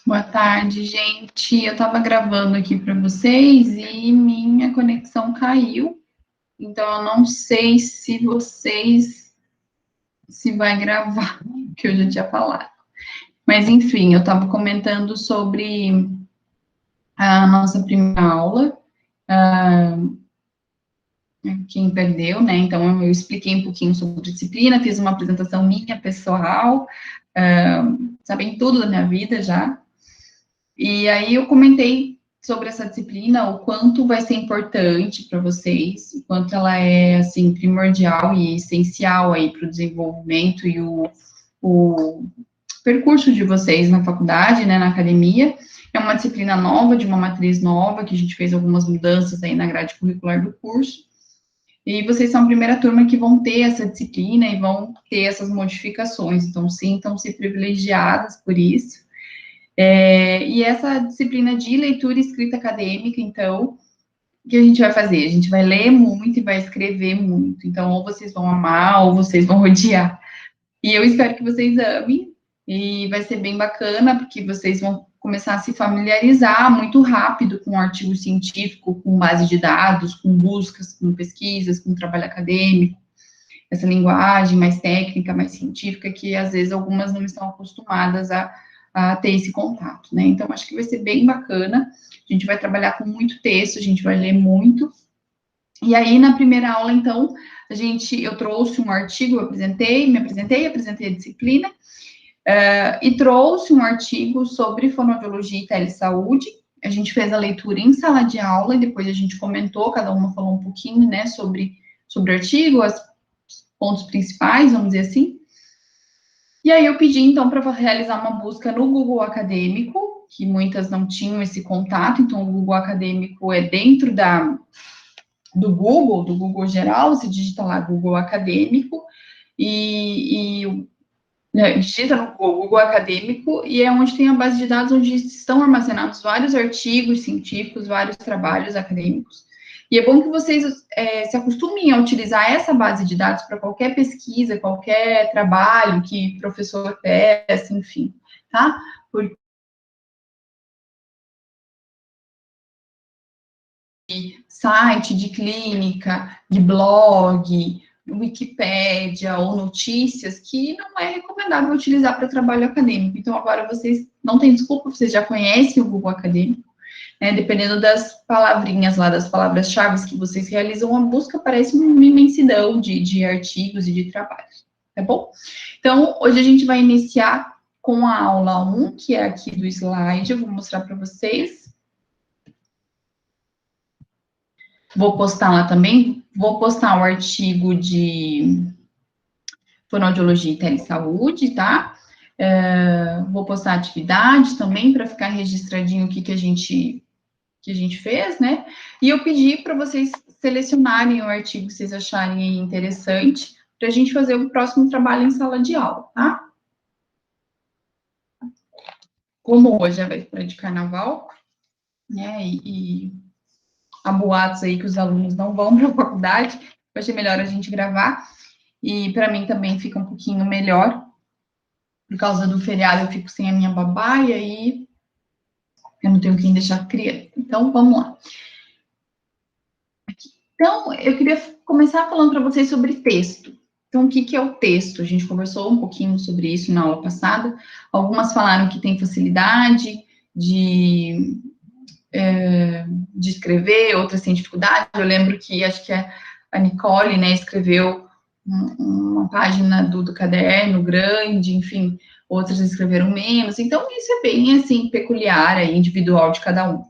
Boa tarde, gente. Eu estava gravando aqui para vocês e minha conexão caiu. Então, eu não sei se se vai gravar, que eu já tinha falado. Mas, enfim, eu estava comentando sobre a nossa primeira aula. Quem perdeu, né? Então, eu expliquei um pouquinho sobre disciplina, fiz uma apresentação minha, pessoal, sabem tudo da minha vida já. E aí eu comentei sobre essa disciplina, o quanto vai ser importante para vocês, o quanto ela é, assim, primordial e essencial aí para o desenvolvimento e o percurso de vocês na faculdade, né, na academia. É uma disciplina nova, de uma matriz nova, que a gente fez algumas mudanças aí na grade curricular do curso. E vocês são a primeira turma que vão ter essa disciplina e vão ter essas modificações. Então, sintam-se privilegiadas por isso. E essa disciplina de leitura e escrita acadêmica, então, o que a gente vai fazer? A gente vai ler muito e vai escrever muito. Então, ou vocês vão amar, ou vocês vão odiar. E eu espero que vocês amem, e vai ser bem bacana, porque vocês vão começar a se familiarizar muito rápido com o artigo científico, com base de dados, com buscas, com pesquisas, com trabalho acadêmico, essa linguagem mais técnica, mais científica, que às vezes algumas não estão acostumadas a ter esse contato, né? Então, acho que vai ser bem bacana. A gente vai trabalhar com muito texto, a gente vai ler muito. E aí, na primeira aula, então, eu trouxe um artigo, me apresentei a disciplina, e trouxe um artigo sobre fonoaudiologia e telesaúde. A gente fez a leitura em sala de aula, e depois a gente comentou, cada uma falou um pouquinho, né, sobre o artigo, os pontos principais, vamos dizer assim. E aí eu pedi, então, para realizar uma busca no Google Acadêmico, que muitas não tinham esse contato, então o Google Acadêmico é dentro do Google geral, você digita lá Google Acadêmico, digita no Google Acadêmico, e é onde tem a base de dados, onde estão armazenados vários artigos científicos, vários trabalhos acadêmicos. E é bom que vocês se acostumem a utilizar essa base de dados para qualquer pesquisa, qualquer trabalho que professor peça, enfim, tá? Porque site de clínica, de blog, Wikipédia ou notícias que não é recomendável utilizar para trabalho acadêmico. Então, agora vocês não têm desculpa, vocês já conhecem o Google Acadêmico, né? Dependendo das palavrinhas lá, das palavras-chave que vocês realizam a busca, parece uma imensidão de artigos e de trabalhos, tá bom? Então, hoje a gente vai iniciar com a aula 1, que é aqui do slide, eu vou mostrar para vocês. Vou postar lá também, vou postar o artigo de fonoaudiologia e telesaúde, tá? Vou postar a atividade também, para ficar registradinho o que a gente fez, né? E eu pedi para vocês selecionarem o artigo que vocês acharem interessante, para a gente fazer o próximo trabalho em sala de aula, tá? Como hoje é véspera de carnaval, né? E há boatos aí que os alunos não vão para a faculdade, eu achei melhor a gente gravar. E para mim também fica um pouquinho melhor, por causa do feriado eu fico sem a minha babá, e aí eu não tenho quem deixar criança. Então, vamos lá. Então, eu queria começar falando para vocês sobre texto. Então, o que é o texto? A gente conversou um pouquinho sobre isso na aula passada. Algumas falaram que tem facilidade de escrever, outras têm dificuldade. Eu lembro que, acho que a Nicole, né, escreveu uma página do caderno grande, enfim, outras escreveram menos. Então, isso é bem, assim, peculiar, individual de cada um.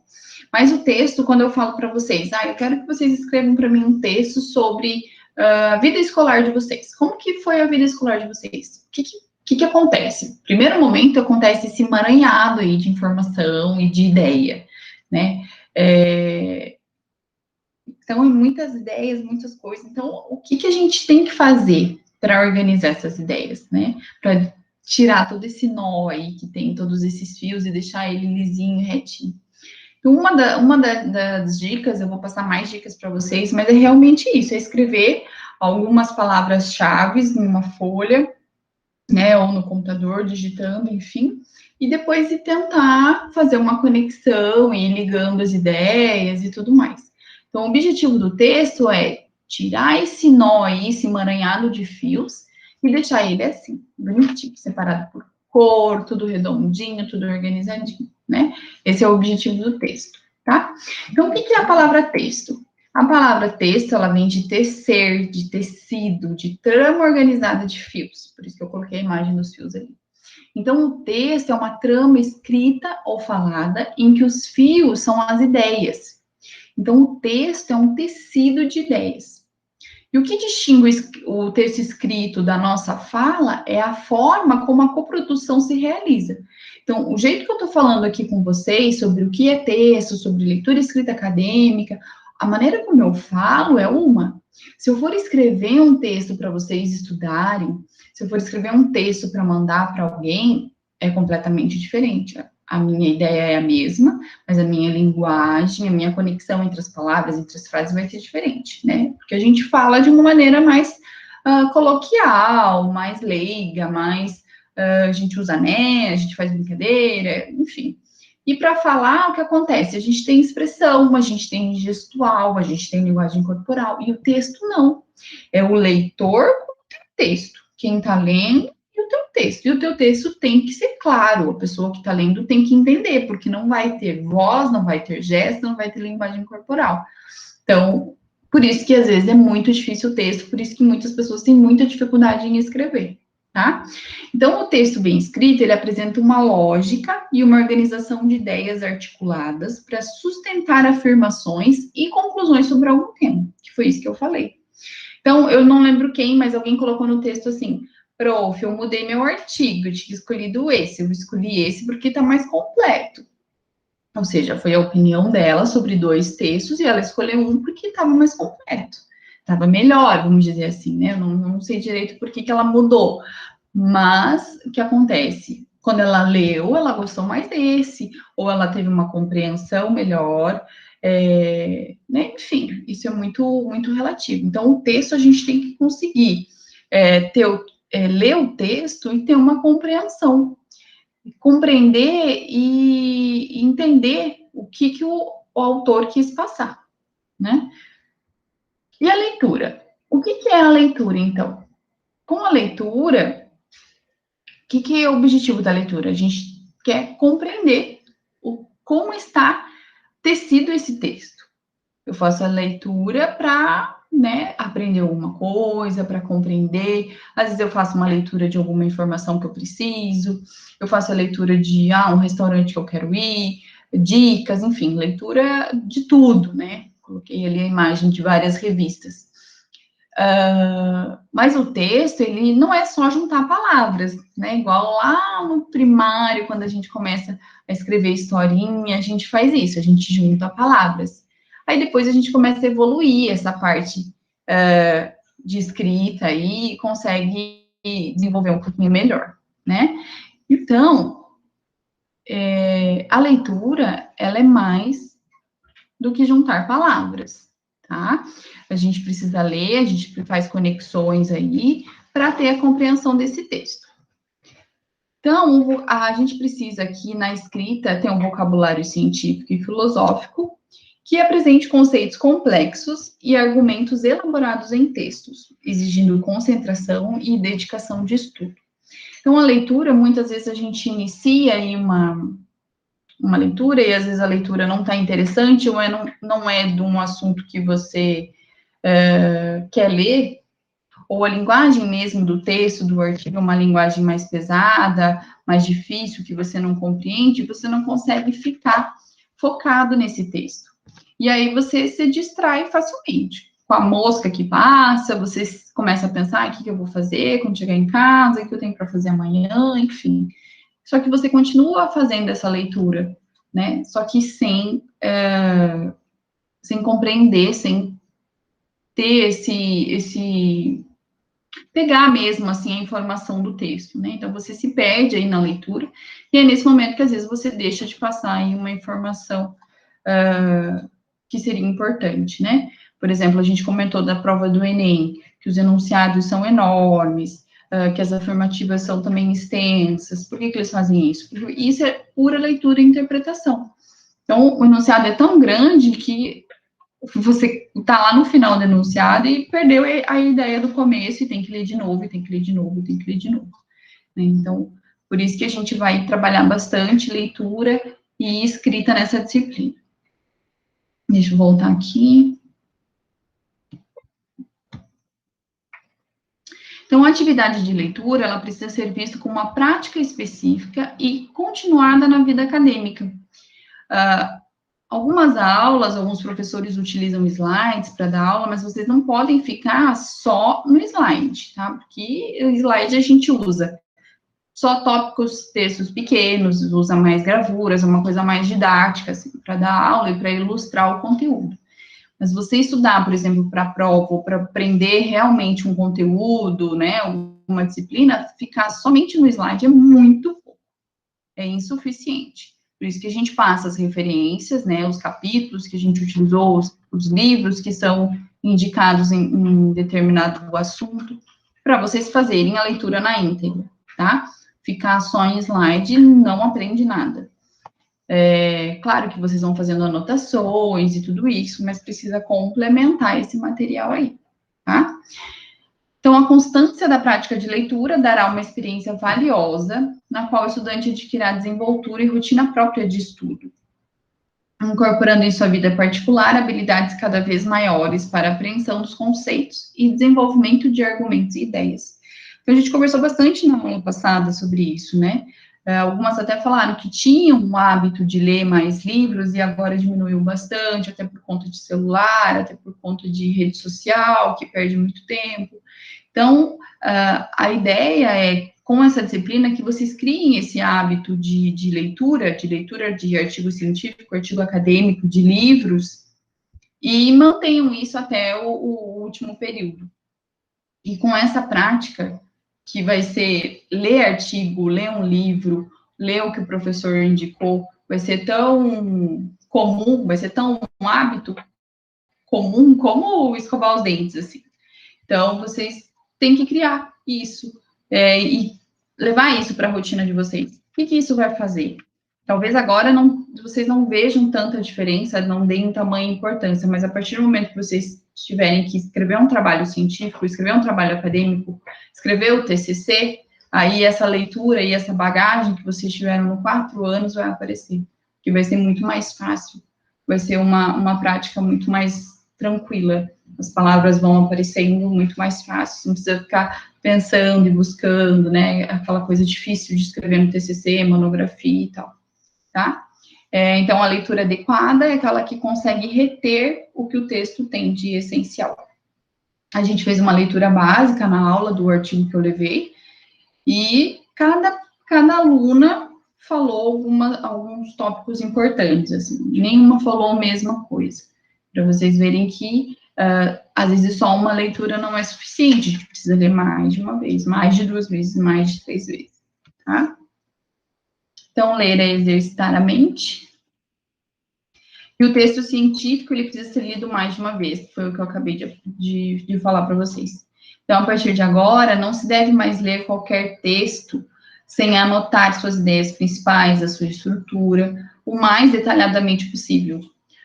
Mas o texto, quando eu falo para vocês, eu quero que vocês escrevam para mim um texto sobre a vida escolar de vocês. Como que foi a vida escolar de vocês? O que acontece? Primeiro momento, acontece esse emaranhado aí de informação e de ideia, né? Então, muitas ideias, muitas coisas. Então, o que a gente tem que fazer para organizar essas ideias, né? Para tirar todo esse nó aí que tem todos esses fios e deixar ele lisinho, retinho. Então, uma das dicas, eu vou passar mais dicas para vocês, mas é realmente isso, é escrever algumas palavras-chave em uma folha, né? né, ou no computador, digitando, enfim, e depois de tentar fazer uma conexão e ir ligando as ideias e tudo mais. Então, o objetivo do texto é tirar esse nó aí, esse emaranhado de fios, e deixar ele assim, bonitinho, separado por cor, tudo redondinho, tudo organizadinho, né? Esse é o objetivo do texto, tá? Então, o que é a palavra texto? A palavra texto, ela vem de tecer, de tecido, de trama organizada de fios. Por isso que eu coloquei a imagem dos fios ali. Então, o texto é uma trama escrita ou falada em que os fios são as ideias. Então, o texto é um tecido de ideias. E o que distingue o texto escrito da nossa fala é a forma como a coprodução se realiza. Então, o jeito que eu estou falando aqui com vocês sobre o que é texto, sobre leitura e escrita acadêmica, a maneira como eu falo é uma. Se eu for escrever um texto para vocês estudarem, se eu for escrever um texto para mandar para alguém, é completamente diferente. A minha ideia é a mesma, mas a minha linguagem, a minha conexão entre as palavras, entre as frases vai ser diferente, né? Porque a gente fala de uma maneira mais coloquial, mais leiga, mais a gente usa né, a gente faz brincadeira, enfim. E para falar, o que acontece? A gente tem expressão, a gente tem gestual, a gente tem linguagem corporal, e o texto não. É o leitor com o texto. Quem está lendo e o teu texto. E o teu texto tem que ser claro, a pessoa que está lendo tem que entender, porque não vai ter voz, não vai ter gesto, não vai ter linguagem corporal. Então, por isso que às vezes é muito difícil o texto, por isso que muitas pessoas têm muita dificuldade em escrever, tá? Então, o texto bem escrito, ele apresenta uma lógica e uma organização de ideias articuladas para sustentar afirmações e conclusões sobre algum tema, que foi isso que eu falei. Então, eu não lembro quem, mas alguém colocou no texto assim, prof, eu mudei meu artigo, eu tinha escolhido esse, eu escolhi esse porque está mais completo. Ou seja, foi a opinião dela sobre 2 textos e ela escolheu um porque estava mais completo. Estava melhor, vamos dizer assim, né? Eu não sei direito por que ela mudou. Mas o que acontece? Quando ela leu, ela gostou mais desse, ou ela teve uma compreensão melhor, né? Enfim, isso é muito, muito relativo. Então, o texto a gente tem que conseguir ler o texto e ter uma compreensão, compreender e entender o que o autor quis passar, né? E a leitura? O que é a leitura, então? Com a leitura, o que é o objetivo da leitura? A gente quer compreender como está tecido esse texto. Eu faço a leitura para, né, aprender alguma coisa, para compreender. Às vezes eu faço uma leitura de alguma informação que eu preciso. Eu faço a leitura de um restaurante que eu quero ir, dicas, enfim, leitura de tudo, né? Coloquei ali a imagem de várias revistas. Mas o texto, ele não é só juntar palavras, né? Igual lá no primário, quando a gente começa a escrever historinha, a gente faz isso, a gente junta palavras. Aí depois a gente começa a evoluir essa parte de escrita e consegue desenvolver um pouquinho melhor, né? Então, a leitura, ela é mais do que juntar palavras, tá? A gente precisa ler, a gente faz conexões aí para ter a compreensão desse texto. Então, a gente precisa aqui na escrita ter um vocabulário científico e filosófico que apresente conceitos complexos e argumentos elaborados em textos, exigindo concentração e dedicação de estudo. Então, a leitura, muitas vezes a gente inicia aí uma leitura e às vezes a leitura não está interessante ou não é de um assunto que você quer ler, ou a linguagem mesmo do texto, do artigo, é uma linguagem mais pesada, mais difícil, que você não compreende, você não consegue ficar focado nesse texto. E aí você se distrai facilmente. Com a mosca que passa, você começa a pensar, o que eu vou fazer quando chegar em casa, o que eu tenho para fazer amanhã, enfim. Só que você continua fazendo essa leitura, né? Só que sem compreender, sem ter pegar mesmo, assim, a informação do texto, né? Então, você se perde aí na leitura, e é nesse momento que, às vezes, você deixa de passar aí uma informação que seria importante, né? Por exemplo, a gente comentou da prova do Enem, que os enunciados são enormes, que as afirmativas são também extensas. Por que eles fazem isso? Porque isso é pura leitura e interpretação. Então, o enunciado é tão grande que você está lá no final do enunciado e perdeu a ideia do começo e tem que ler de novo, e tem que ler de novo, e tem que ler de novo. Então, por isso que a gente vai trabalhar bastante leitura e escrita nessa disciplina. Deixa eu voltar aqui. Então, a atividade de leitura, ela precisa ser vista como uma prática específica e continuada na vida acadêmica. Algumas aulas, alguns professores utilizam slides para dar aula, mas vocês não podem ficar só no slide, tá? Porque o slide a gente usa só tópicos, textos pequenos, usa mais gravuras, uma coisa mais didática, assim, para dar aula e para ilustrar o conteúdo. Mas você estudar, por exemplo, para a prova, ou para aprender realmente um conteúdo, né, uma disciplina, ficar somente no slide é muito pouco, é insuficiente. Por isso que a gente passa as referências, né, os capítulos que a gente utilizou, os livros que são indicados em determinado assunto, para vocês fazerem a leitura na íntegra, tá? Ficar só em slide não aprende nada. Claro que vocês vão fazendo anotações e tudo isso, mas precisa complementar esse material aí, tá? Então, a constância da prática de leitura dará uma experiência valiosa, na qual o estudante adquirirá desenvoltura e rotina própria de estudo, incorporando em sua vida particular habilidades cada vez maiores para a apreensão dos conceitos e desenvolvimento de argumentos e ideias. Então, a gente conversou bastante na aula passada sobre isso, né? Algumas até falaram que tinham o hábito de ler mais livros e agora diminuiu bastante, até por conta de celular, até por conta de rede social, que perde muito tempo. Então, a ideia é, com essa disciplina, que vocês criem esse hábito de leitura de artigo científico, artigo acadêmico, de livros, e mantenham isso até o último período. E com essa prática, que vai ser ler artigo, ler um livro, ler o que o professor indicou, vai ser tão comum, vai ser tão um hábito comum como escovar os dentes, assim. Então, vocês têm que criar isso e levar isso para a rotina de vocês. O que isso vai fazer? Talvez agora vocês não vejam tanta diferença, não deem tamanha importância, mas a partir do momento que vocês tiverem que escrever um trabalho científico, escrever um trabalho acadêmico, escrever o TCC, aí essa leitura e essa bagagem que vocês tiveram no 4 anos vai aparecer, que vai ser muito mais fácil, vai ser uma prática muito mais tranquila, as palavras vão aparecendo muito mais fácil, não precisa ficar pensando e buscando, né, aquela coisa difícil de escrever no TCC, monografia e tal, tá? Então, a leitura adequada é aquela que consegue reter o que o texto tem de essencial. A gente fez uma leitura básica na aula do artigo que eu levei, e cada aluna falou alguns tópicos importantes, assim, nenhuma falou a mesma coisa, para vocês verem que, às vezes, só uma leitura não é suficiente, a gente precisa ler mais de uma vez, mais de 2 vezes, mais de 3 vezes, tá? Então, ler é exercitar a mente. E o texto científico, ele precisa ser lido mais de uma vez, que foi o que eu acabei de falar para vocês. Então, a partir de agora, não se deve mais ler qualquer texto sem anotar suas ideias principais, a sua estrutura, o mais detalhadamente possível.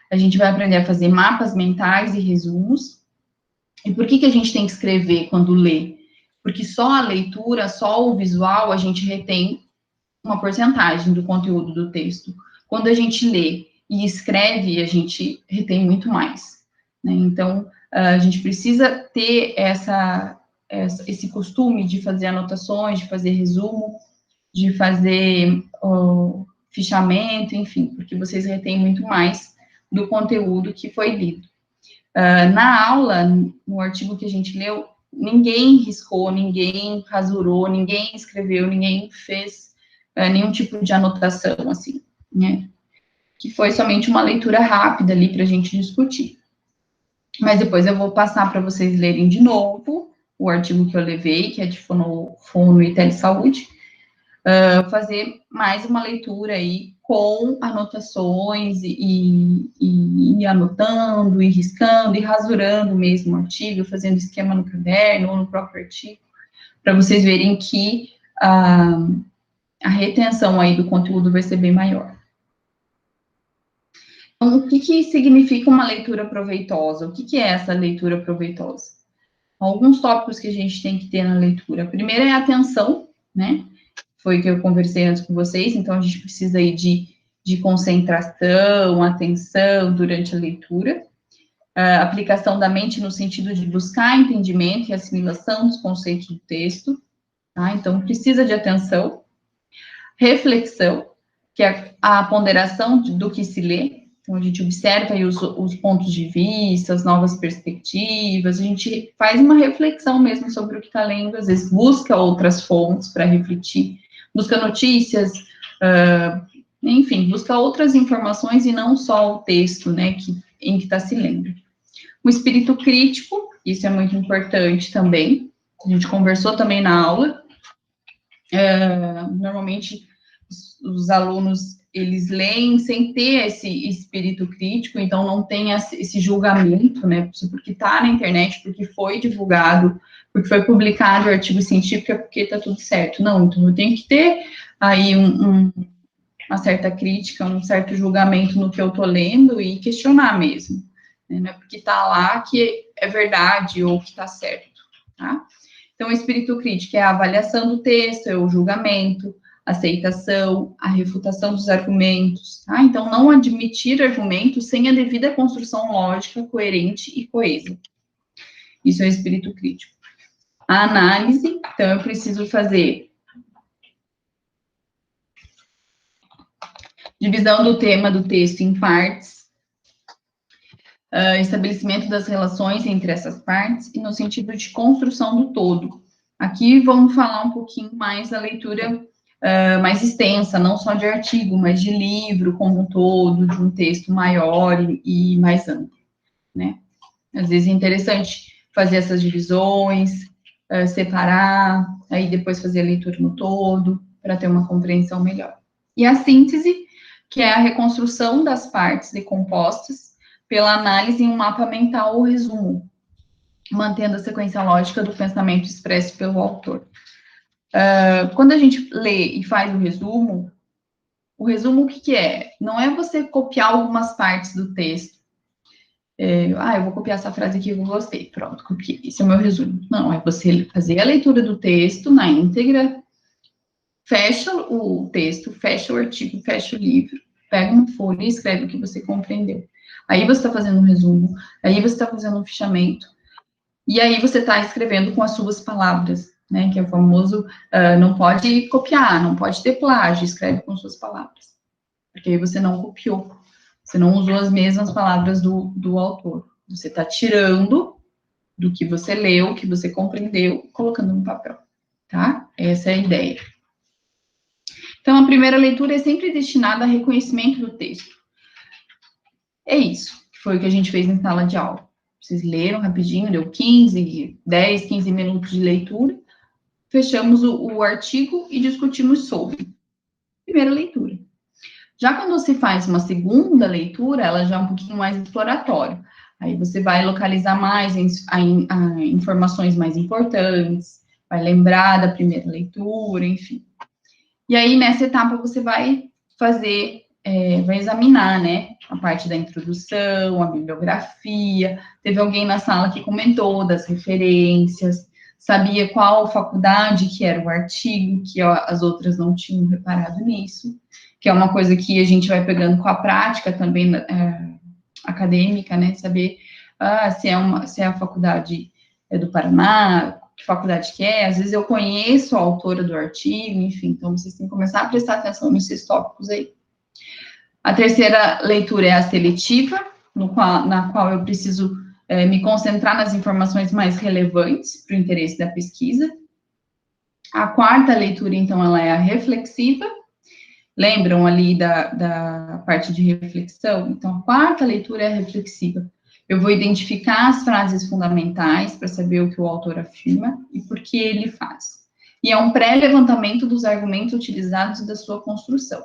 A gente vai aprender a fazer mapas mentais e resumos. E por que a gente tem que escrever quando lê? Porque só a leitura, só o visual, a gente retém uma porcentagem do conteúdo do texto. Quando a gente lê e escreve, a gente retém muito mais, né? Então, a gente precisa ter esse costume de fazer anotações, de fazer resumo, de fazer fichamento, enfim, porque vocês retêm muito mais do conteúdo que foi lido. Na aula, no artigo que a gente leu, ninguém riscou, ninguém rasurou, ninguém escreveu, ninguém fez nenhum tipo de anotação, assim, né? Que foi somente uma leitura rápida ali para a gente discutir. Mas depois eu vou passar para vocês lerem de novo o artigo que eu levei, que é de fono e telesaúde, fazer mais uma leitura aí com anotações e anotando, e riscando, e rasurando mesmo o artigo, fazendo esquema no caderno ou no próprio artigo, para vocês verem que a retenção aí do conteúdo vai ser bem maior. Então, o que significa uma leitura proveitosa? O que é essa leitura proveitosa? Alguns tópicos que a gente tem que ter na leitura. Primeiro é a atenção, né? Foi o que eu conversei antes com vocês, então a gente precisa aí de concentração, atenção durante a leitura. A aplicação da mente no sentido de buscar entendimento e assimilação dos conceitos do texto, tá? Então, precisa de atenção. Reflexão, que é a ponderação do que se lê. Então, a gente observa aí os pontos de vista, as novas perspectivas, a gente faz uma reflexão mesmo sobre o que está lendo, às vezes busca outras fontes para refletir, busca notícias, enfim, busca outras informações e não só o texto, né, em que está se lendo. O espírito crítico, isso é muito importante também, a gente conversou também na aula, normalmente os alunos, eles leem sem ter esse espírito crítico, então não tem esse julgamento, né, porque está na internet, porque foi divulgado, porque foi publicado o artigo científico, é porque está tudo certo. Não, então eu tenho que ter aí uma certa crítica, um certo julgamento no que eu estou lendo e questionar mesmo, né, não é porque está lá que é verdade ou que está certo, tá? Então, o espírito crítico é a avaliação do texto, é o julgamento, aceitação, a refutação dos argumentos, tá? Então, não admitir argumentos sem a devida construção lógica, coerente e coesa. Isso é o espírito crítico. A análise, então, eu preciso fazer divisão do tema do texto em partes, estabelecimento das relações entre essas partes e no sentido de construção do todo. Aqui vamos falar um pouquinho mais da leitura mais extensa, não só de artigo, mas de livro como um todo, de um texto maior e mais amplo, né? Às vezes é interessante fazer essas divisões, separar, aí depois fazer a leitura no todo, para ter uma compreensão melhor. E a síntese, que é a reconstrução das partes decompostas pela análise em um mapa mental ou resumo, mantendo a sequência lógica do pensamento expresso pelo autor. Quando a gente lê e faz o resumo o que é? Não é você copiar algumas partes do texto. Eu vou copiar essa frase aqui que eu gostei. Pronto, copiei. Esse é o meu resumo. Não, é você fazer a leitura do texto na íntegra, fecha o texto, fecha o artigo, fecha o livro, pega uma folha e escreve o que você compreendeu. Aí você está fazendo um resumo, aí você está fazendo um fichamento, e aí você está escrevendo com as suas palavras, né, que é o famoso, não pode copiar, não pode ter plágio, escreve com suas palavras, porque aí você não copiou, você não usou as mesmas palavras do autor, você está tirando do que você leu, que você compreendeu, colocando no papel, tá? Essa é a ideia. Então, a primeira leitura é sempre destinada a reconhecimento do texto. É isso, que foi o que a gente fez em sala de aula. Vocês leram rapidinho, deu 10, 15 minutos de leitura, fechamos o artigo e discutimos sobre. Primeira leitura. Já quando você faz uma segunda leitura, ela já é um pouquinho mais exploratória. Aí você vai localizar mais informações mais importantes, vai lembrar da primeira leitura, enfim. E aí, nessa etapa, você vai fazer, vai examinar, né, a parte da introdução, a bibliografia. Teve alguém na sala que comentou das referências, sabia qual faculdade que era o artigo, que as outras não tinham reparado nisso, que é uma coisa que a gente vai pegando com a prática também acadêmica, né, saber se a faculdade é do Paraná, que faculdade que é, às vezes eu conheço a autora do artigo, enfim, então vocês têm que começar a prestar atenção nesses tópicos aí. A terceira leitura é a seletiva, na qual eu preciso me concentrar nas informações mais relevantes para o interesse da pesquisa. A quarta leitura, então, ela é a reflexiva. Lembram ali da parte de reflexão? Então, a quarta leitura é a reflexiva. Eu vou identificar as frases fundamentais para saber o que o autor afirma e por que ele faz. E é um pré-levantamento dos argumentos utilizados e da sua construção.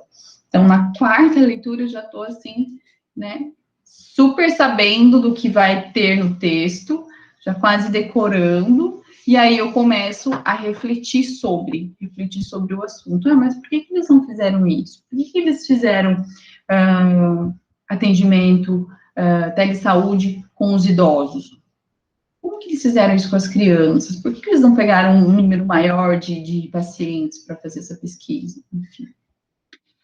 Então, na quarta leitura, eu já estou assim, né, super sabendo do que vai ter no texto, já quase decorando, E aí eu começo a refletir sobre o assunto. Mas por que eles não fizeram isso? Por que eles fizeram atendimento, telesaúde com os idosos? Como que eles fizeram isso com as crianças? Por que eles não pegaram um número maior de pacientes para fazer essa pesquisa? Enfim.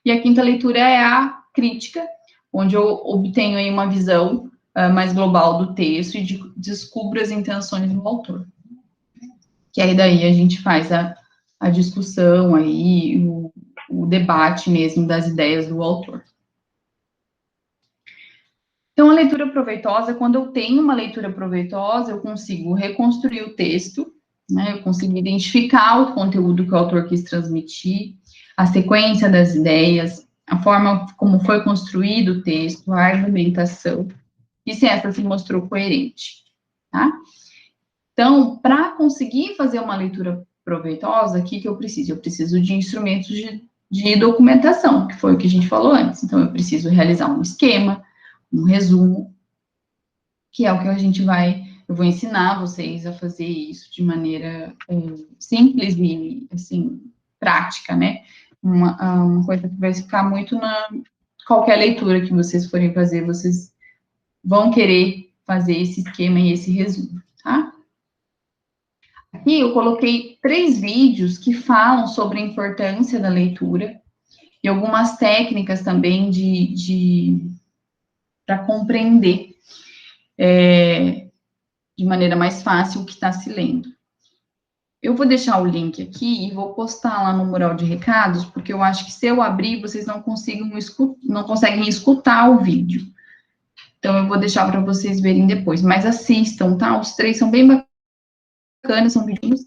E a quinta leitura é a crítica, onde eu obtenho aí uma visão mais global do texto e descubro as intenções do autor. Que aí daí a gente faz a discussão aí, o debate mesmo das ideias do autor. Então, a leitura proveitosa, quando eu tenho uma leitura proveitosa, eu consigo reconstruir o texto, né, eu consigo identificar o conteúdo que o autor quis transmitir, a sequência das ideias, a forma como foi construído o texto, a argumentação, e se essa se mostrou coerente, tá? Então, para conseguir fazer uma leitura proveitosa, o que eu preciso? Eu preciso de instrumentos de documentação, que foi o que a gente falou antes. Então, eu preciso realizar um esquema, um resumo, que é o que a gente eu vou ensinar vocês a fazer isso de maneira simples e, assim, prática, né? Uma coisa que vai ficar muito qualquer leitura que vocês forem fazer, vocês vão querer fazer esse esquema e esse resumo, tá? Aqui eu coloquei 3 vídeos que falam sobre a importância da leitura e algumas técnicas também para compreender de maneira mais fácil o que está se lendo. Eu vou deixar o link aqui e vou postar lá no mural de recados, porque eu acho que se eu abrir, vocês não conseguem escutar o vídeo. Então, eu vou deixar para vocês verem depois. Mas assistam, tá? Os 3 são bem bacanas, são vídeos,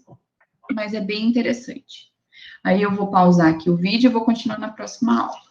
mas é bem interessante. Aí eu vou pausar aqui o vídeo e vou continuar na próxima aula.